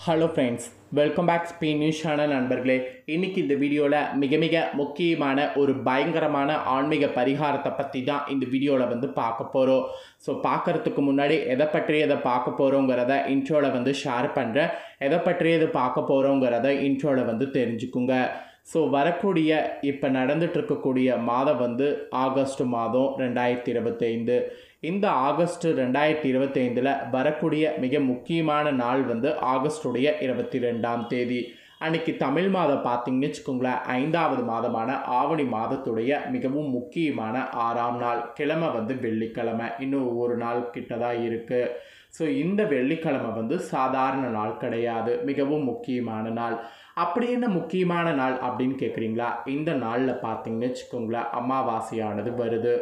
Hello friends, welcome back ஸ்பீன் news channel நண்பர்களே. இன்றைக்கி இந்த வீடியோவில் மிக முக்கியமான ஒரு பயங்கரமான ஆன்மீக பரிகாரத்தை பற்றி தான் இந்த வீடியோவில் பார்க்க போகிறோம். ஸோ பார்க்குறதுக்கு முன்னாடி எதை பற்றியதை பார்க்க போகிறோங்கிறத இன்ட்ரோவில் ஷேர் பண்ணுறேன். எதை பற்றியது பார்க்க போகிறோங்கிறத இன்ட்ரோவில் தெரிஞ்சுக்குங்க. ஸோ வரக்கூடிய இப்போ நடந்துகிட்ருக்கக்கூடிய மாதம் ஆகஸ்ட் மாதம் 2025. இந்த ஆகஸ்ட் 2025 வரக்கூடிய மிக முக்கியமான நாள் ஆகஸ்டுடைய 22ஆம் தேதி. அன்றைக்கி தமிழ் மாதம் பார்த்திங்கன்னு வச்சுக்கோங்களேன், 5வது மாதமான ஆவணி மாதத்துடைய மிகவும் முக்கியமான 6ஆம் நாள். கிழமை வெள்ளிக்கிழமை. இன்னும் ஒரு நாள் கிட்ட தான் இருக்குது. ஸோ இந்த வெள்ளிக்கிழமை சாதாரண நாள் கிடையாது, மிகவும் முக்கியமான நாள். அப்படி என்ன முக்கியமான நாள் அப்படின்னு கேட்குறீங்களா? இந்த நாளில் பார்த்திங்கன்னு வச்சுக்கோங்களேன், அமாவாசையானது வருது.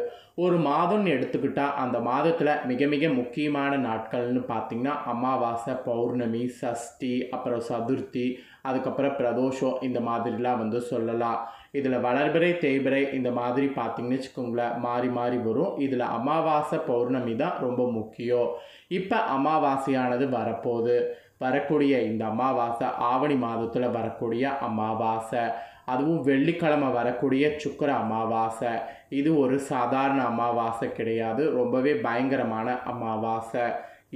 ஒரு மாதம்னு எடுத்துக்கிட்டால் அந்த மாதத்தில் மிக முக்கியமான நாட்கள்னு பார்த்திங்கன்னா அமாவாசை, பௌர்ணமி, சஷ்டி, அப்புறம் சதுர்த்தி, அதுக்கப்புறம் பிரதோஷம், இந்த மாதிரிலாம் சொல்லலாம். இதில் வளர்பிறை, தேய்பிறை இந்த மாதிரி பார்த்திங்கன்னு வச்சுக்கோங்களேன் மாறி மாறி வரும். இதில் அமாவாசை, பௌர்ணமி தான் ரொம்ப முக்கியம். இப்போ அமாவாசையானது வரப்போகுது. வரக்கூடிய இந்த அமாவாசை ஆவணி மாதத்தில் வரக்கூடிய அமாவாசை, அதுவும் வெள்ளிக்கிழமை வரக்கூடிய சுக்கிர அமாவாசை. இது ஒரு சாதாரண அமாவாசை கிடையாது, ரொம்பவே பயங்கரமான அமாவாசை.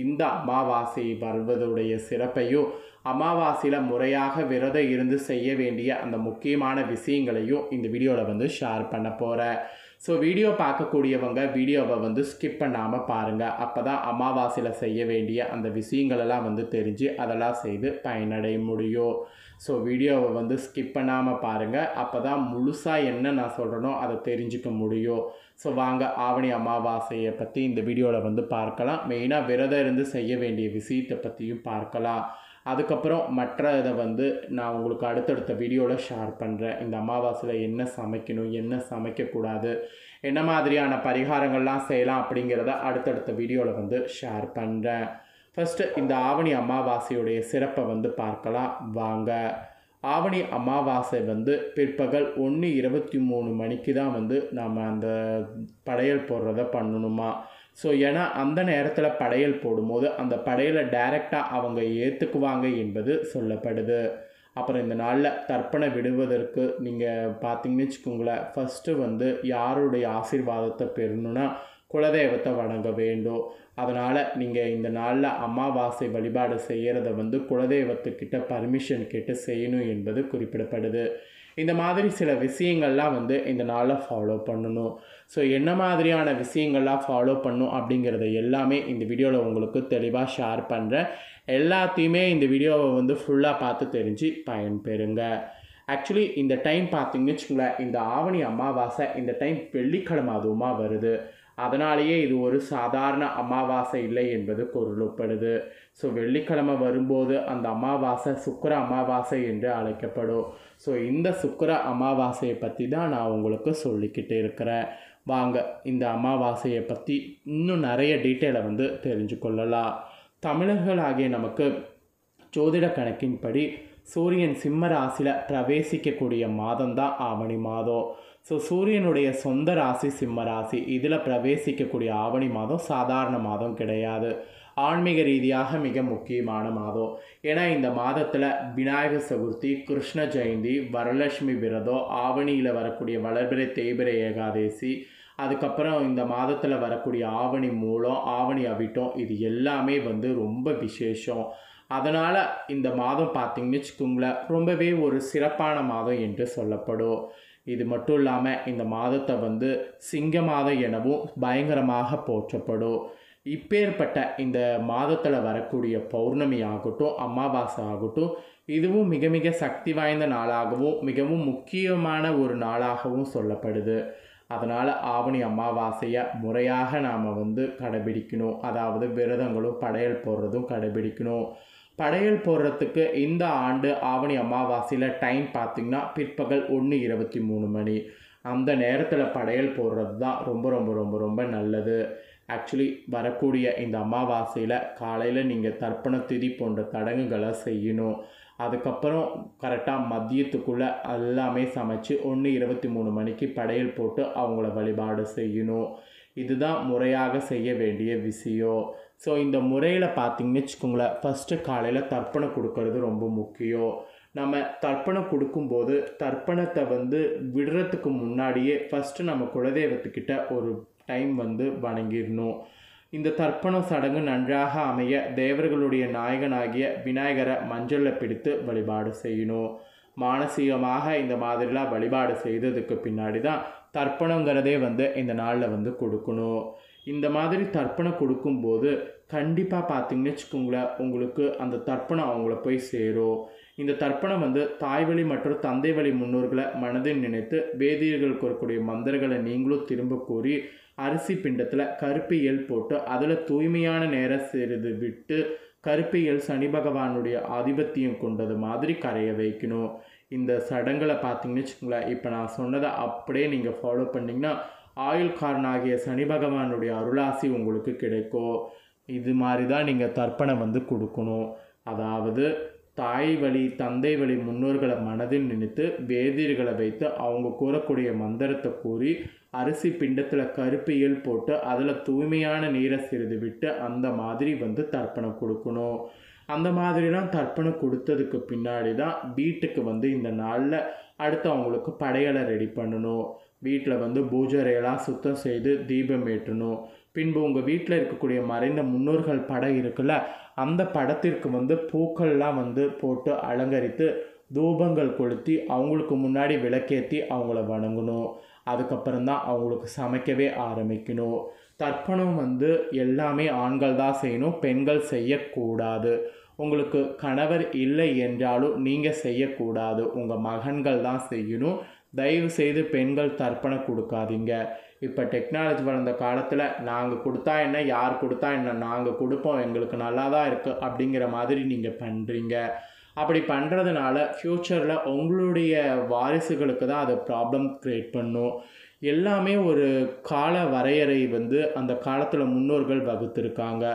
இந்த அமாவாசை வருவதுடைய சிறப்பையும், அமாவாசையில் முறையாக விரதம் இருந்து செய்ய வேண்டிய அந்த முக்கியமான விஷயங்களையும் இந்த வீடியோவில் ஷேர் பண்ண போகிறேன். ஸோ வீடியோ பார்க்கக்கூடியவங்க வீடியோவை ஸ்கிப் பண்ணாமல் பாருங்கள். அப்போ தான் அமாவாசையில் செய்ய வேண்டிய அந்த விஷயங்களெல்லாம் தெரிஞ்சு அதெல்லாம் செய்து பயனடைய முடியும். ஸோ வீடியோவை ஸ்கிப் பண்ணாமல் பாருங்கள். அப்போ தான் முழுசாக என்ன நான் சொல்கிறேனோ அதை தெரிஞ்சுக்க முடியும். ஸோ வாங்க ஆவணி அமாவாசையை பற்றி இந்த வீடியோவில் பார்க்கலாம். மெயினாக விரதம் இருந்து செய்ய வேண்டிய விஷயத்தை பற்றியும் பார்க்கலாம். அதுக்கப்புறம் மற்ற இதை நான் உங்களுக்கு அடுத்தடுத்த வீடியோவில் ஷேர் பண்ணுறேன். இந்த அமாவாசையில் என்ன சமைக்கணும், என்ன சமைக்கக்கூடாது, என்ன மாதிரியான பரிகாரங்கள்லாம் செய்யலாம் அப்படிங்கிறத அடுத்தடுத்த வீடியோவில் ஷேர் பண்ணுறேன். ஃபஸ்ட்டு இந்த ஆவணி அமாவாசையுடைய சிறப்பை பார்க்கலாம் வாங்க. ஆவணி அமாவாசை பிற்பகல் 1:23 மணிக்கு தான் நாம் அந்த படையல் போடுறத பண்ணணுமா. ஸோ ஏன்னா அந்த நேரத்தில் படையல் போடும்போது அந்த படையலை டைரெக்டாக அவங்க ஏற்றுக்குவாங்க என்பது சொல்லப்படுது. அப்புறம் இந்த நாளில் தர்ப்பணை விடுவதற்கு நீங்கள் பார்த்தீங்கன்னு வச்சுக்கோங்களேன், ஃபஸ்ட்டு யாருடைய ஆசீர்வாதத்தை பெறணுன்னா குலதெய்வத்தை வணங்க வேண்டும். அதனால் நீங்கள் இந்த நாளில் அமாவாசை வழிபாடு செய்கிறத குலதெய்வத்துக்கிட்ட பர்மிஷன் கேட்டு செய்யணும் என்பது குறிப்பிடப்படுது. இந்த மாதிரி சில விஷயங்கள்லாம் இந்த நாளில் ஃபாலோ பண்ணணும். ஸோ என்ன மாதிரியான விஷயங்கள்லாம் ஃபாலோ பண்ணணும் அப்படிங்கிறத எல்லாமே இந்த வீடியோவில் உங்களுக்கு தெளிவாக ஷேர் பண்ணுறேன். எல்லாத்தையுமே இந்த வீடியோவை ஃபுல்லாக பார்த்து தெரிஞ்சு பயன்பெறுங்க. ஆக்சுவலி இந்த டைம் பார்த்திங்கன்னு வச்சுக்கோங்களேன், இந்த ஆவணி அமாவாசை இந்த டைம் வெள்ளிக்கிழமை அதுவுமா வருது. அதனாலேயே இது ஒரு சாதாரண அமாவாசை இல்லை என்பது பொருளப்படுது. ஸோ வெள்ளிக்கிழமை வரும்போது அந்த அமாவாசை சுக்கிர அமாவாசை என்று அழைக்கப்படும். ஸோ இந்த சுக்கிர அமாவாசையை பற்றி தான் நான் உங்களுக்கு சொல்லிக்கிட்டு இருக்கிறேன். வாங்க இந்த அமாவாசையை பற்றி இன்னும் நிறைய டீட்டெயிலை தெரிஞ்சு கொள்ளலாம். தமிழர்களாகிய நமக்கு ஜோதிட கணக்கின்படி சூரியன் சிம்ம ராசியில் பிரவேசிக்கக்கூடிய மாதம்தான் ஆவணி மாதம். ஸோ சூரியனுடைய சொந்த ராசி சிம்ம ராசி, இதில் பிரவேசிக்கக்கூடிய ஆவணி மாதம் சாதாரண மாதம் கிடையாது, ஆன்மீக ரீதியாக மிக முக்கியமான மாதம். ஏன்னா இந்த மாதத்தில் விநாயகர் சதுர்த்தி, கிருஷ்ண ஜெயந்தி, வரலட்சுமி விரதம், ஆவணியில் வரக்கூடிய வளர்பிறை, தேய்பிறை ஏகாதேசி, அதுக்கப்புறம் இந்த மாதத்தில் வரக்கூடிய ஆவணி மூலம், ஆவணி அவிட்டம், இது எல்லாமே ரொம்ப விசேஷம். அதனால் இந்த மாதம் பார்த்திங்கன்னு வச்சுக்கோங்களேன் ரொம்பவே ஒரு சிறப்பான மாதம் என்று சொல்லப்படும். இது மட்டும் இல்லாமல் இந்த மாதத்தை சிங்க மாதம் எனவும் பயங்கரமாக போற்றப்படும். இப்பேற்பட்ட இந்த மாதத்தில் வரக்கூடிய பௌர்ணமி ஆகட்டும், அமாவாசை ஆகட்டும், இதுவும் மிக சக்தி வாய்ந்த நாளாகவும் மிகவும் முக்கியமான ஒரு நாளாகவும் சொல்லப்படுது. அதனால் ஆவணி அமாவாசையை முறையாக நாம் கடைபிடிக்கணும். அதாவது விரதங்களும் படையல் போடுறதும் கடைபிடிக்கணும். படையல் போடுறதுக்கு இந்த ஆண்டு ஆவணி அமாவாசையில் டைம் பார்த்திங்கன்னா பிற்பகல் 1:23 மணி. அந்த நேரத்தில் படையல் போடுறது தான் ரொம்ப நல்லது. ஆக்சுவலி வரக்கூடிய இந்த அமாவாசையில் காலையில் நீங்கள் தர்ப்பண திதி போன்ற தடங்குகளை செய்யணும். அதுக்கப்புறம் கரெக்டாக மதியத்துக்குள்ளே எல்லாமே சமைச்சு 1:23 மணிக்கு படையல் போட்டு அவங்கள வழிபாடு செய்யணும். இதுதான் முறையாக செய்ய வேண்டிய விஷயம். ஸோ இந்த முறையில் பார்த்திங்கன்னு வச்சுக்கோங்களேன், ஃபஸ்ட்டு காலையில் தர்ப்பணம் கொடுக்கறது ரொம்ப முக்கியம். நம்ம தர்ப்பணம் கொடுக்கும்போது தர்ப்பணத்தை விடுறதுக்கு முன்னாடியே ஃபஸ்ட்டு நம்ம குலதெய்வத்துக்கிட்ட ஒரு டைம் வணங்கிடணும். இந்த தர்ப்பண சடங்கு நன்றாக அமைய தேவர்களுடைய நாயகனாகிய விநாயகரை மஞ்சளில் பிடித்து வழிபாடு செய்யணும். மானசீகமாக இந்த மாதிரிலாம் வழிபாடு செய்ததுக்கு பின்னாடி தான் தர்ப்பணங்கிறதே இந்த நாளில் கொடுக்கணும். இந்த மாதிரி தர்ப்பணம் கொடுக்கும்போது கண்டிப்பாக பார்த்திங்கன்னு வச்சுக்கோங்களேன், உங்களுக்கு அந்த தர்ப்பணம் அவங்கள போய் சேரும். இந்த தர்ப்பணம் தாய்வழி மற்றும் தந்தை வழி முன்னோர்களை மனதில் நினைத்து வேதியர்கள் கூறக்கூடிய மந்திரங்களை நீங்களும் திரும்ப கூறி அரிசி பிண்டத்தில் கருப்பு எள் போட்டு அதில் தூய்மையான நேரம் சிறிது விட்டு கருப்பு எள் சனி பகவானுடைய ஆதிபத்தியம் கொண்டது மாதிரி கரைய வைக்கணும். இந்த சடங்களை பார்த்திங்கன்னு வச்சுக்கோங்களேன், இப்போ நான் சொன்னதை அப்படியே நீங்கள் ஃபாலோ பண்ணிங்கன்னா ஆயுள்காரனாகிய சனி பகவானுடைய அருளாசி உங்களுக்கு கிடைக்கும். இது மாதிரி தான் நீங்கள் தர்ப்பணம் கொடுக்கணும். அதாவது தாய் வழி தந்தை வழி முன்னோர்களை மனதில் நினைத்து வேதியர்களை வைத்து அவங்க கூறக்கூடிய மந்திரத்தை கூறி அரிசி பிண்டத்தில் கருப்பு எள் போட்டு அதில் தூய்மையான நீரை சிறிது விட்டு அந்த மாதிரி தர்ப்பணம் கொடுக்கணும். அந்த மாதிரிலாம் தர்ப்பணம் கொடுத்ததுக்கு பின்னாடி தான் வீட்டுக்கு இந்த நாளில் அடுத்து அவங்களுக்கு படையலை ரெடி பண்ணணும். வீட்டில் பூஜை அறையெல்லாம் சுத்தம் செய்து தீபம் ஏற்றணும். பின்பு உங்கள் வீட்டில் இருக்கக்கூடிய மறைந்த முன்னோர்கள் படம் இருக்குல்ல, அந்த படத்திற்கு பூக்கள்லாம் போட்டு அலங்கரித்து தூபங்கள் கொளுத்தி அவங்களுக்கு முன்னாடி விளக்கேற்றி அவங்கள வணங்கணும். அதுக்கப்புறம் தான் அவங்களுக்கு சமைக்கவே ஆரம்பிக்கணும். தர்ப்பணம் எல்லாமே ஆண்கள் தான் செய்யணும், பெண்கள் செய்யக்கூடாது. உங்களுக்கு கணவர் இல்லை என்றாலும் நீங்கள் செய்யக்கூடாது, உங்கள் மகன்கள் தான் செய்யணும். தயவு செய்து பெண்கள் தர்ப்பணம் கொடுக்காதீங்க. இப்போ டெக்னாலஜி வளர்ந்த காலத்தில் நாங்கள் கொடுத்தா என்ன, யார் கொடுத்தா என்ன, நாங்கள் கொடுப்போம், எங்களுக்கு நல்லா தான் இருக்குது அப்படிங்கிற மாதிரி நீங்கள் பண்ணுறீங்க. அப்படி பண்ணுறதுனால ஃப்யூச்சரில் உங்களுடைய வாரிசுகளுக்கு தான் அது ப்ராப்ளம் க்ரியேட் பண்ணும். எல்லாமே ஒரு கால வரையறை அந்த காலத்தில் முன்னோர்கள் வகுத்திருக்காங்க.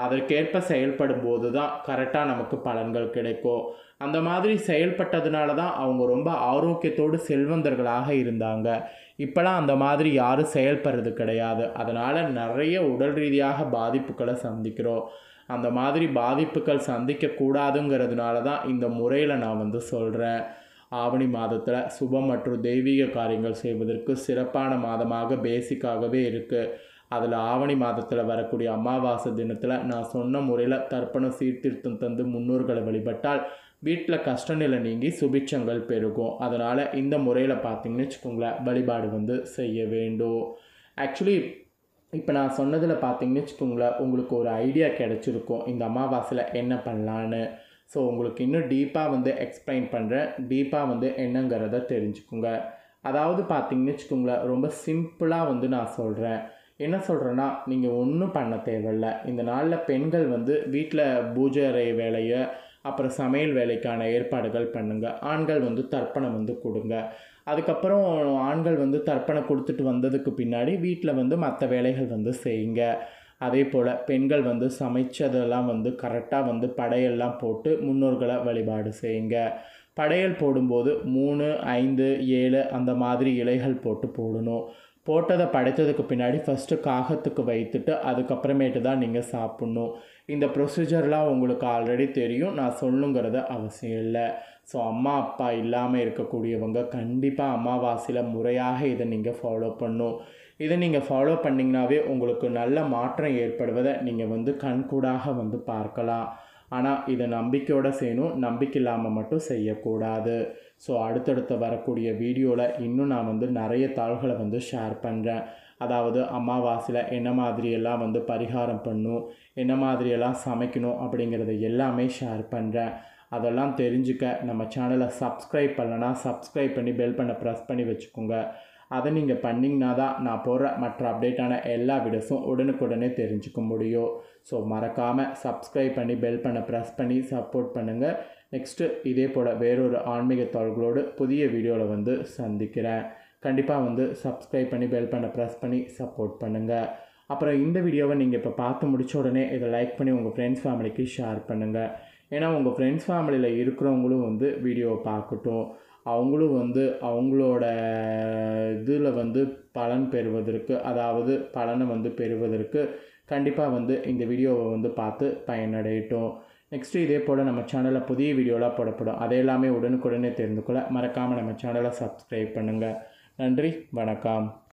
அதற்கேற்ப செயல்படும் போது தான் கரெக்டாக நமக்கு பலன்கள் கிடைக்கும். அந்த மாதிரி செயல்பட்டதுனால தான் அவங்க ரொம்ப ஆரோக்கியத்தோடு செல்வந்தர்களாக இருந்தாங்க. இப்போலாம் அந்த மாதிரி யாரும் செயல்படுறது கிடையாது. அதனால் நிறைய உடல் ரீதியாக பாதிப்புகளை சந்திக்கிறோம். அந்த மாதிரி பாதிப்புகள் சந்திக்கக்கூடாதுங்கிறதுனால தான் இந்த முறையில் நான் சொல்கிறேன். ஆவணி மாதத்தில் சுபம் மற்றும் தெய்வீக காரியங்கள் செய்வதற்கு சிறப்பான மாதமாக பேசிக்காகவே இருக்குது. அதில் ஆவணி மாதத்தில் வரக்கூடிய அமாவாசை தினத்தில் நான் சொன்ன முறையில் தர்ப்பணம் சீர்திருத்தம் தந்து முன்னோர்களை வழிபட்டால் வீட்டில் கஷ்டநிலை நீங்கி சுபிட்சங்கள் பெருகும். அதனால் இந்த முறையில் பார்த்திங்கன்னு வச்சுக்கோங்களேன், வழிபாடு செய்ய வேண்டும். ஆக்சுவலி இப்போ நான் சொன்னதில் பார்த்திங்கன்னு வச்சுக்கோங்களேன், உங்களுக்கு ஒரு ஐடியா கிடச்சிருக்கும் இந்த அமாவாசையில் என்ன பண்ணலான்னு. ஸோ உங்களுக்கு இன்னும் டீப்பாக எக்ஸ்பிளைன் பண்ணுறேன். டீப்பாக என்னங்கிறத தெரிஞ்சுக்கோங்க. அதாவது பார்த்திங்கன்னு வச்சுக்கோங்களேன், ரொம்ப சிம்பிளாக நான் சொல்கிறேன். என்ன சொல்கிறேன்னா, நீங்கள் ஒன்றும் பண்ண தேவையில்ல. இந்த நாளில் பெண்கள் வீட்டில் பூஜை அறை வேலையை அப்புறம் சமையல் வேலைக்கான ஏற்பாடுகள் பண்ணுங்கள். ஆண்கள் தர்ப்பணம் கொடுங்க. அதுக்கப்புறம் ஆண்கள் தர்ப்பணம் கொடுத்துட்டு வந்ததுக்கு பின்னாடி வீட்டில் மற்ற வேலைகள் செய்யுங்க. அதே போல் பெண்கள் சமைச்சதெல்லாம் கரெக்டாக படையெல்லாம் போட்டு முன்னோர்களை வழிபாடு செய்யுங்க. படையல் போடும்போது 3, 5, 7 அந்த மாதிரி இலைகள் போட்டு போடணும். போட்டதை படைத்ததுக்கு பின்னாடி ஃபஸ்ட்டு காகத்துக்கு வைத்துட்டு அதுக்கப்புறமேட்டு தான் நீங்கள் சாப்பிட்ணும். இந்த ப்ரொசீஜர்லாம் உங்களுக்கு ஆல்ரெடி தெரியும், நான் சொல்லுங்கிறது அவசியம் இல்லை. ஸோ அம்மா அப்பா இல்லாமல் இருக்கக்கூடியவங்க கண்டிப்பாக அமாவாசையில் முறையாக இதை நீங்கள் ஃபாலோ பண்ணணும். இதை நீங்கள் ஃபாலோ பண்ணிங்கனாவே உங்களுக்கு நல்ல மாற்றம் ஏற்படுவதை நீங்கள் கண்கூடாக பார்க்கலாம். ஆனால் இதை நம்பிக்கையோடு செய்யணும், நம்பிக்கை இல்லாமல் மட்டும் செய்யக்கூடாது. ஸோ அடுத்தடுத்து வரக்கூடிய வீடியோவில் இன்னும் நான் நிறைய தாள்களை ஷேர் பண்ணுறேன். அதாவது அமாவாசையில் என்ன மாதிரியெல்லாம் பரிகாரம் பண்ணணும், என்ன மாதிரியெல்லாம் சமைக்கணும் அப்படிங்கிறத எல்லாமே ஷேர் பண்ணுறேன். அதெல்லாம் தெரிஞ்சுக்க நம்ம சேனலை சப்ஸ்கிரைப் பண்ணலன்னா சப்ஸ்கிரைப் பண்ணி பெல் பண்ண ப்ரெஸ் பண்ணி வச்சுக்கோங்க. அதை நீங்கள் பண்ணிங்கன்னா தான் நான் போடுற மற்ற அப்டேட்டான எல்லா வீடியோஸும் உடனுக்குடனே தெரிஞ்சுக்க முடியும். ஸோ மறக்காமல் சப்ஸ்கிரைப் பண்ணி பெல் பண்ண ப்ரெஸ் பண்ணி சப்போர்ட் பண்ணுங்கள். நெக்ஸ்ட்டு இதே போல் வேறொரு ஆன்மீக தாள்களோடு புதிய வீடியோவில் சந்திக்கிறேன். கண்டிப்பாக சப்ஸ்கிரைப் பண்ணி பெல் பண்ண ப்ரெஸ் பண்ணி சப்போர்ட் பண்ணுங்கள். அப்புறம் இந்த வீடியோவை நீங்கள் இப்போ பார்த்து முடித்த உடனே இதை லைக் பண்ணி உங்கள் ஃப்ரெண்ட்ஸ் ஃபேமிலிக்கு ஷேர் பண்ணுங்கள். ஏன்னா உங்கள் ஃப்ரெண்ட்ஸ் ஃபேமிலியில் இருக்கிறவங்களும் வீடியோவை பார்க்கட்டும். அவங்களும் அவங்களோட இதில் பலன் பெறுவதற்கு, அதாவது பலனை வந்து பெறுவதற்கு கண்டிப்பாக வந்து இந்த வீடியோவை வந்து பார்த்து பயனடையட்டும். நெக்ஸ்ட்டு இதே போல் நம்ம சேனலில் புதிய வீடியோலாம் போடப்படும். அதை எல்லாமே உடனுக்குடனே தெரிந்து கொள்ள மறக்காமல் நம்ம சேனலை சப்ஸ்கிரைப் பண்ணுங்கள். நன்றி, வணக்கம்.